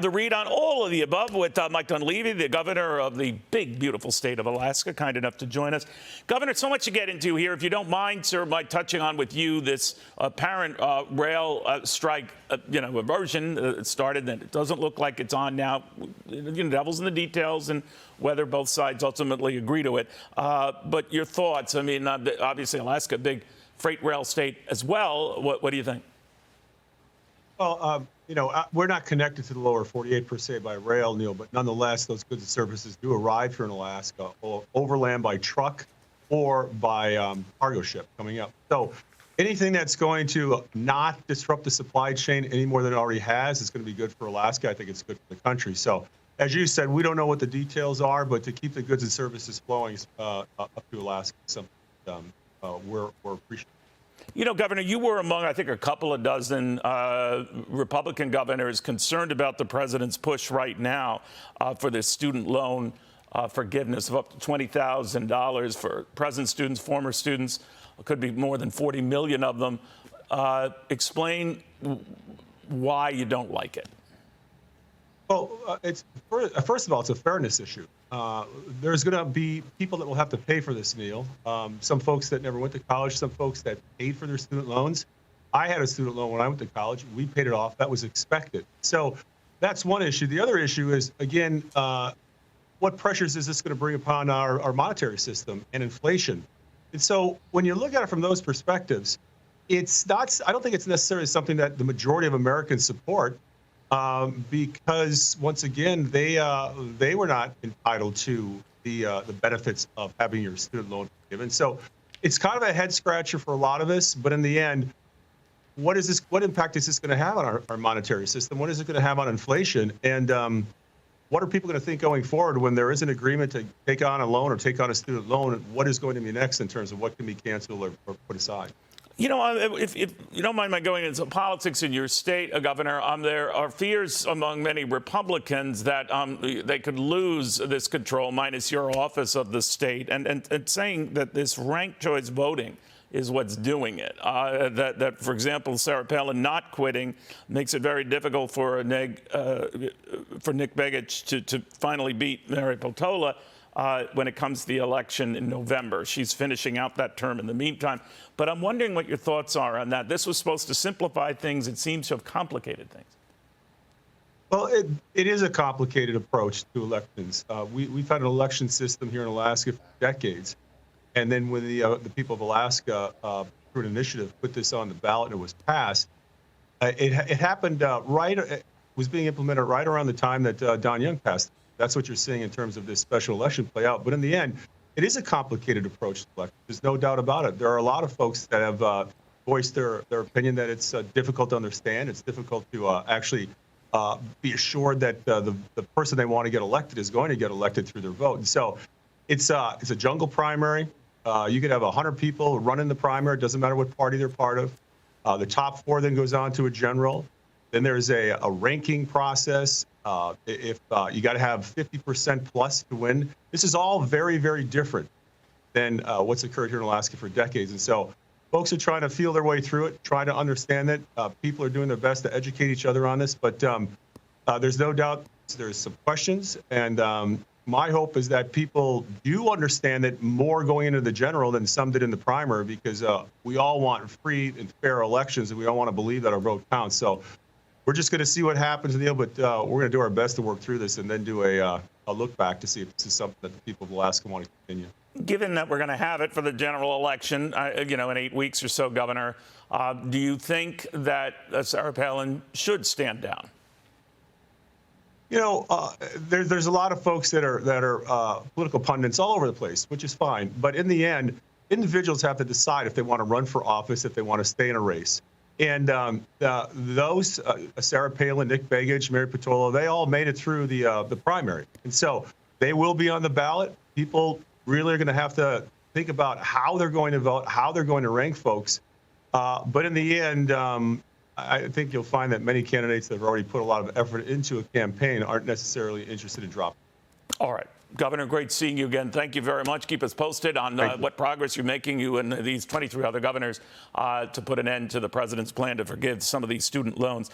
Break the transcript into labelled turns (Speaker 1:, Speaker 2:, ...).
Speaker 1: the read on all of the above with Mike Dunleavy, the governor of the big, beautiful state of Alaska, kind enough to join us. Governor, so much to get into here. If you don't mind, sir, by touching on with you this apparent rail strike, aversion that started, and it doesn't look like it's on now. Devil's in the details and whether both sides ultimately agree to it. But your thoughts? I mean, obviously, Alaska, big freight rail state as well. What do you think?
Speaker 2: Well, we're not connected to the lower 48 per se by rail, Neil, but nonetheless, those goods and services do arrive here in Alaska, overland by truck or by cargo ship coming up. So anything that's going to not disrupt the supply chain any more than it already has is going to be good for Alaska. I think it's good for the country. So as you said, we don't know what the details are, but to keep the goods and services flowing up to Alaska is something we're appreciative.
Speaker 1: Governor, you were among, I think, a couple of dozen Republican governors concerned about the president's push right now for this student loan forgiveness of up to $20,000 for present students, former students. It could be more than 40 million of them. Explain why you don't like it.
Speaker 2: Well, first of all, it's a fairness issue. There's going to be people that will have to pay for this, Neil. Some folks that never went to college, some folks that paid for their student loans. I had a student loan when I went to college. We paid it off. That was expected. So that's one issue. The other issue is, again, what pressures is this going to bring upon our monetary system and inflation? And so when you look at it from those perspectives, it's not. I don't think it's necessarily something that the majority of Americans support. Because once again, they were not entitled to the benefits of having your student loan forgiven. So it's kind of a head scratcher for a lot of us. But in the end, what impact is this going to have on our monetary system? What is it going to have on inflation? And what are people going to think going forward when there is an agreement to take on a loan or take on a student loan? What is going to be next in terms of what can be canceled or put aside?
Speaker 1: If you don't mind my going into politics in your state, Governor, there are fears among many Republicans that they could lose this control, minus your office of the state, and saying that this ranked choice voting is what's doing it. That, for example, Sarah Palin not quitting makes it very difficult for Nick Begich to finally beat Mary Peltola when it comes to the election in November. She's finishing out that term in the meantime. But I'm wondering what your thoughts are on that. This was supposed to simplify things. It seems to have complicated things.
Speaker 2: Well, it is a complicated approach to elections. We've had an election system here in Alaska for decades. And then when the people of Alaska, through an initiative, put this on the ballot and it was passed, it happened it was being implemented right around the time that Don Young passed. That's what you're seeing in terms of this special election play out. But in the end, it is a complicated approach to election. There's no doubt about it. There are a lot of folks that have voiced their opinion that it's difficult to understand. It's difficult to actually be assured that the person they want to get elected is going to get elected through their vote. And so it's a jungle primary. You could have 100 people run in the primary. It doesn't matter what party they're part of. The top 4 then goes on to a general. Then there's a ranking process. If you got to have 50% plus to win. This is all very, very different than what's occurred here in Alaska for decades. And so folks are trying to feel their way through it, trying to understand it. People are doing their best to educate each other on this. But there's no doubt there's some questions. And my hope is that people do understand it more going into the general than some did in the primary, because we all want free and fair elections, and we all want to believe that our vote counts. So we're just going to see what happens, Neil, but we're going to do our best to work through this and then do a look back to see if this is something that the people of Alaska want to continue.
Speaker 1: Given that we're going to have it for the general election, in 8 weeks or so, Governor, do you think that Sarah Palin should stand down?
Speaker 2: There's a lot of folks that are political pundits all over the place, which is fine. But in the end, individuals have to decide if they want to run for office, if they want to stay in a race. And those, Sarah Palin, Nick Begich, Mary Peltola, they all made it through the primary. And so they will be on the ballot. People really are going to have to think about how they're going to vote, how they're going to rank folks. But in the end, I think you'll find that many candidates that have already put a lot of effort into a campaign aren't necessarily interested in dropping.
Speaker 1: All right. Governor, great seeing you again. Thank you very much. Keep us posted on what progress you're making, you and these 23 other governors, to put an end to the president's plan to forgive some of these student loans.